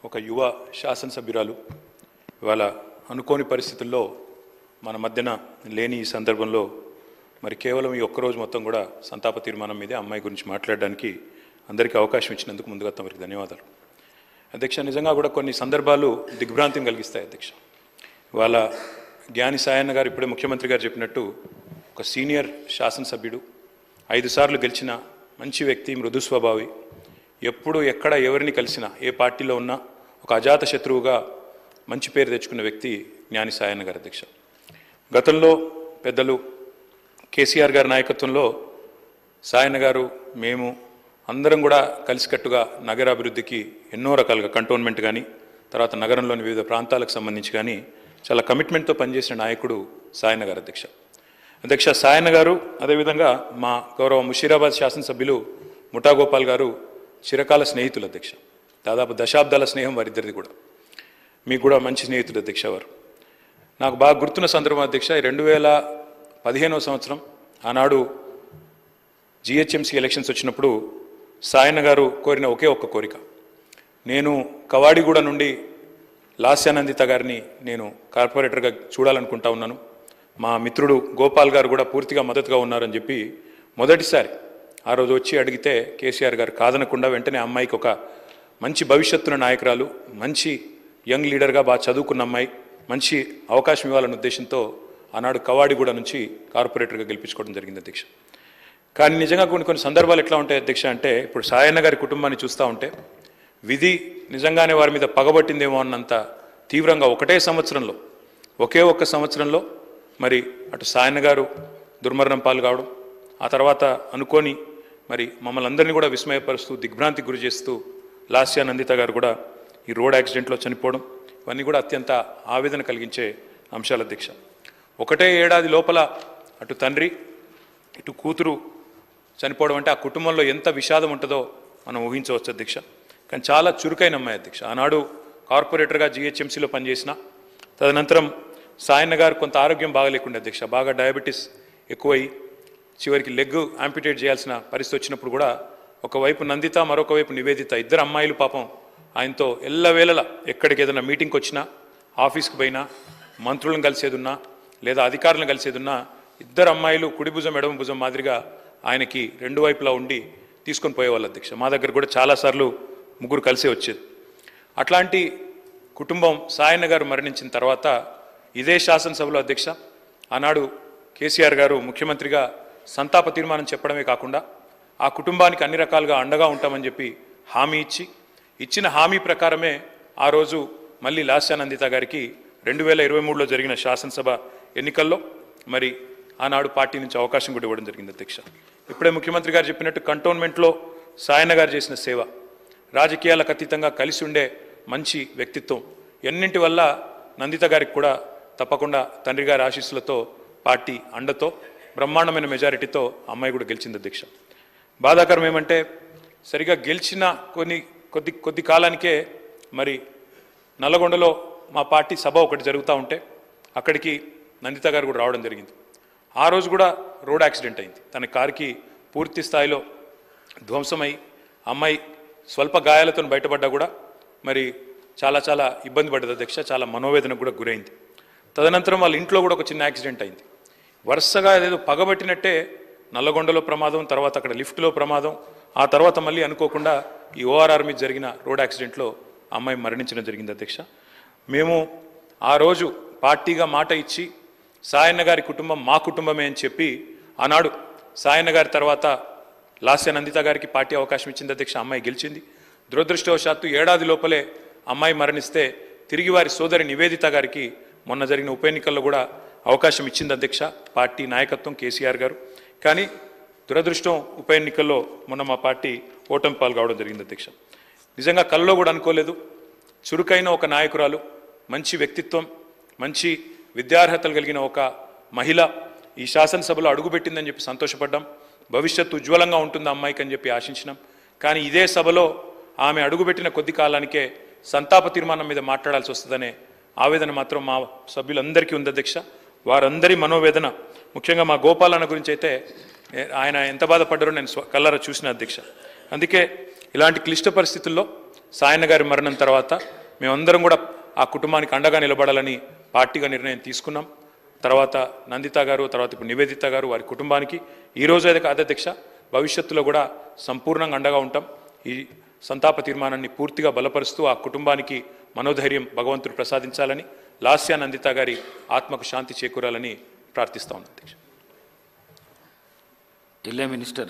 ఒక యువ శాసనసభ్యురాలు ఇవాళ అనుకోని పరిస్థితుల్లో మన మధ్యన లేని ఈ సందర్భంలో మరి కేవలం ఈ ఒక్కరోజు మొత్తం కూడా సంతాప తీర్మానం మీదే అమ్మాయి గురించి మాట్లాడడానికి అందరికీ అవకాశం ఇచ్చినందుకు ముందుగా తమరికి ధన్యవాదాలు. అధ్యక్ష, నిజంగా కూడా కొన్ని సందర్భాలు దిగ్భ్రాంతిని కలిగిస్తాయి అధ్యక్ష. ఇవాళ జ్ఞాని సాయన్న గారు ఇప్పుడే ముఖ్యమంత్రి గారు చెప్పినట్టు ఒక సీనియర్ శాసనసభ్యుడు, 5 సార్లు గెలిచిన మంచి వ్యక్తి, మృదు స్వభావి, ఎప్పుడు ఎక్కడ ఎవరిని కలిసినా ఏ పార్టీలో ఉన్నా ఒక అజాత శత్రువుగా మంచి పేరు తెచ్చుకున్న వ్యక్తి జ్ఞాని సాయన్న గారు అధ్యక్ష. గతంలో పెద్దలు కేసీఆర్ గారి నాయకత్వంలో సాయన్న గారు, మేము అందరం కూడా కలిసికట్టుగా నగరాభివృద్ధికి ఎన్నో రకాలుగా కంటోన్మెంట్ కానీ తర్వాత నగరంలోని వివిధ ప్రాంతాలకు సంబంధించి కానీ చాలా కమిట్మెంట్తో పనిచేసిన నాయకుడు సాయన్న గారు అధ్యక్ష. అధ్యక్ష, సాయన్న గారు అదేవిధంగా మా గౌరవ ముషీరాబాద్ శాసనసభ్యులు ముఠా గోపాల్ గారు చిరకాల స్నేహితులు అధ్యక్ష. దాదాపు దశాబ్దాల స్నేహం వారిద్దరిది కూడా. మీకు కూడా మంచి స్నేహితులు అధ్యక్ష వారు. నాకు బాగా గుర్తున్న సందర్భం అధ్యక్ష, 2015వ సంవత్సరం ఆనాడు జిహెచ్ఎంసీ ఎలక్షన్స్ వచ్చినప్పుడు సాయన్న గారు కోరిన ఒకే ఒక్క కోరిక, నేను కవాడిగూడ నుండి లాస్యానందిత గారిని నేను కార్పొరేటర్గా చూడాలనుకుంటా ఉన్నాను, మా మిత్రుడు గోపాల్ గారు కూడా పూర్తిగా మద్దతుగా ఉన్నారని చెప్పి మొదటిసారి ఆ రోజు వచ్చి అడిగితే కేసీఆర్ గారు కాదనకుండా వెంటనే అమ్మాయికి ఒక మంచి భవిష్యత్తున్న నాయకురాలు, మంచి యంగ్ లీడర్గా బాగా చదువుకున్న అమ్మాయి, మంచి అవకాశం ఇవ్వాలన్న ఉద్దేశంతో ఆనాడు కవాడిగూడ నుంచి కార్పొరేటర్గా గెలిపించుకోవడం జరిగింది అధ్యక్ష. కానీ నిజంగా కొన్ని సందర్భాలు ఎట్లా ఉంటాయి అధ్యక్ష అంటే, ఇప్పుడు సాయన్న గారి కుటుంబాన్ని చూస్తూ ఉంటే విధి నిజంగానే వారి మీద పగబట్టిందేమో అన్నంత తీవ్రంగా ఒకే ఒక్క సంవత్సరంలో మరి అటు సాయన్న గారు దుర్మరణం పాలు కావడం, ఆ తర్వాత అనుకోని మరి మమ్మల్ని అందరినీ కూడా విస్మయపరుస్తూ దిగ్భ్రాంతికి గురి చేస్తూ లాస్యానందిత గారు కూడా ఈ రోడ్ యాక్సిడెంట్లో చనిపోవడం, ఇవన్నీ కూడా అత్యంత ఆవేదన కలిగించే అంశాలు అధ్యక్ష. ఒకటే ఏడాది లోపల అటు తండ్రి ఇటు కూతురు చనిపోవడం అంటే ఆ కుటుంబంలో ఎంత విషాదం ఉంటుందో మనం ఊహించవచ్చు అధ్యక్ష. కానీ చాలా చురుకైన అమ్మాయి అధ్యక్ష. ఆనాడు కార్పొరేటర్గా జిహెచ్ఎంసీలో పనిచేసిన, తదనంతరం సాయన్న గారు కొంత ఆరోగ్యం బాగలేకుండా అధ్యక్ష, బాగా డయాబెటీస్ ఎక్కువై చివరికి లెగ్ యాంపిటేట్ చేయాల్సిన పరిస్థితి వచ్చినప్పుడు కూడా ఒకవైపు నందిత, మరొక వైపు నివేదిత, ఇద్దరు అమ్మాయిలు పాపం ఆయనతో ఎల్లవేళలా ఎక్కడికి ఏదైనా మీటింగ్కి వచ్చినా, ఆఫీస్కి పోయినా, మంత్రులను కలిసేదున్నా లేదా అధికారులను కలిసేదున్నా ఇద్దరు అమ్మాయిలు కుడి భుజం ఎడమ భుజం మాదిరిగా ఆయనకి రెండు వైపులా ఉండి తీసుకొని పోయేవాళ్ళు అధ్యక్ష. మా దగ్గర కూడా చాలాసార్లు ముగ్గురు కలిసే వచ్చేది. అట్లాంటి కుటుంబం సాయన్న గారు మరణించిన తర్వాత ఇదే శాసనసభలో అధ్యక్ష ఆనాడు కేసీఆర్ గారు ముఖ్యమంత్రిగా సంతాప తీర్మానం చెప్పడమే కాకుండా ఆ కుటుంబానికి అన్ని రకాలుగా అండగా ఉంటామని చెప్పి హామీ ఇచ్చిన హామీ ప్రకారమే ఆ రోజు మళ్ళీ లాస్యానందిత గారికి 2023లో జరిగిన శాసనసభ ఎన్నికల్లో మరి ఆనాడు పార్టీ నుంచి అవకాశం కూడా ఇవ్వడం జరిగింది అధ్యక్ష. ఇప్పుడే ముఖ్యమంత్రి గారు చెప్పినట్టు కంటోన్మెంట్లో సాయన్న గారు చేసిన సేవ, రాజకీయాలకు అతీతంగా కలిసి ఉండే మంచి వ్యక్తిత్వం, ఎన్నింటి వల్ల నందిత గారికి కూడా తప్పకుండా తండ్రి గారి ఆశీస్సులతో పార్టీ అండతో బ్రహ్మాండమైన మెజారిటీతో అమ్మాయి కూడా గెలిచింది అధ్యక్ష. బాధాకరం ఏమంటే సరిగా గెలిచిన కొద్ది కాలానికే మరి నల్లగొండలో మా పార్టీ సభ ఒకటి జరుగుతూ ఉంటే అక్కడికి నందిత గారు కూడా రావడం జరిగింది. ఆ రోజు కూడా రోడ్ యాక్సిడెంట్ అయింది. తన కారుకి పూర్తి స్థాయిలో ధ్వంసమై అమ్మాయి స్వల్ప గాయాలతో బయటపడ్డా కూడా మరి చాలా ఇబ్బంది పడ్డది అధ్యక్ష. చాలా మనోవేదనకు కూడా గురైంది. తదనంతరం వాళ్ళ ఇంట్లో కూడా ఒక చిన్న యాక్సిడెంట్ అయింది. వరుసగా ఏదో పగబట్టినట్టే నల్లగొండలో ప్రమాదం, తర్వాత అక్కడ లిఫ్ట్లో ప్రమాదం, ఆ తర్వాత మళ్ళీ అనుకోకుండా ఈ ఓఆర్ఆర్ మీద జరిగిన రోడ్ యాక్సిడెంట్లో అమ్మాయి మరణించడం జరిగింది అధ్యక్ష. మేము ఆ రోజు పార్టీగా మాట ఇచ్చి సాయన్న గారి కుటుంబం మా కుటుంబమే అని చెప్పి ఆనాడు సాయన్న గారి తర్వాత లాస్యానందిత గారికి పార్టీ అవకాశం ఇచ్చింది అధ్యక్ష. అమ్మాయి గెలిచింది. దురదృష్టవశాత్తు ఏడాది లోపలే అమ్మాయి మరణిస్తే తిరిగి వారి సోదరి నివేదిత గారికి మొన్న జరిగిన ఉప ఎన్నికల్లో కూడా అవకాశం ఇచ్చింది అధ్యక్ష పార్టీ నాయకత్వం, కేసీఆర్ గారు. కానీ దురదృష్టం ఉప ఎన్నికల్లో మొన్న మా పార్టీ ఓటమి పాలు కావడం జరిగింది అధ్యక్ష. నిజంగా కల్లో కూడా అనుకోలేదు. చురుకైన ఒక నాయకురాలు, మంచి వ్యక్తిత్వం, మంచి విద్యార్హతలు కలిగిన ఒక మహిళ ఈ శాసనసభలో అడుగుపెట్టిందని చెప్పి సంతోషపడ్డాం. భవిష్యత్తు ఉజ్వలంగా ఉంటుంది అమ్మాయికి అని చెప్పి ఆశించినాం. కానీ ఇదే సభలో ఆమె అడుగుపెట్టిన కొద్ది కాలానికే సంతాప తీర్మానం మీద మాట్లాడాల్సి వస్తుందనే ఆవేదన మాత్రం మా సభ్యులందరికీ ఉంది అధ్యక్ష. వారందరి మనోవేదన, ముఖ్యంగా మా గోపాలన్న గురించి అయితే ఆయన ఎంత బాధపడ్డారో నేను కళ్ళారా చూసిన అధ్యక్ష. అందుకే ఇలాంటి క్లిష్ట పరిస్థితుల్లో సాయన్న గారి మరణం తర్వాత మేమందరం కూడా ఆ కుటుంబానికి అండగా నిలబడాలని పార్టీగా నిర్ణయం తీసుకున్నాం. తర్వాత నందిత గారు, తర్వాత ఇప్పుడు నివేదిత గారు, వారి కుటుంబానికి ఈరోజు అయితే కాదు అధ్యక్ష, భవిష్యత్తులో కూడా సంపూర్ణంగా అండగా ఉంటాం. ఈ సంతాప తీర్మానాన్ని పూర్తిగా బలపరుస్తూ ఆ కుటుంబానికి మనోధైర్యం భగవంతుడు ప్రసాదించాలని, లాస్యా నందిత గారి ఆత్మకు శాంతి చేకూరాలని ప్రార్థిస్తా ఉన్నాం అధ్యక్ష. జిల్లా మినిస్టర్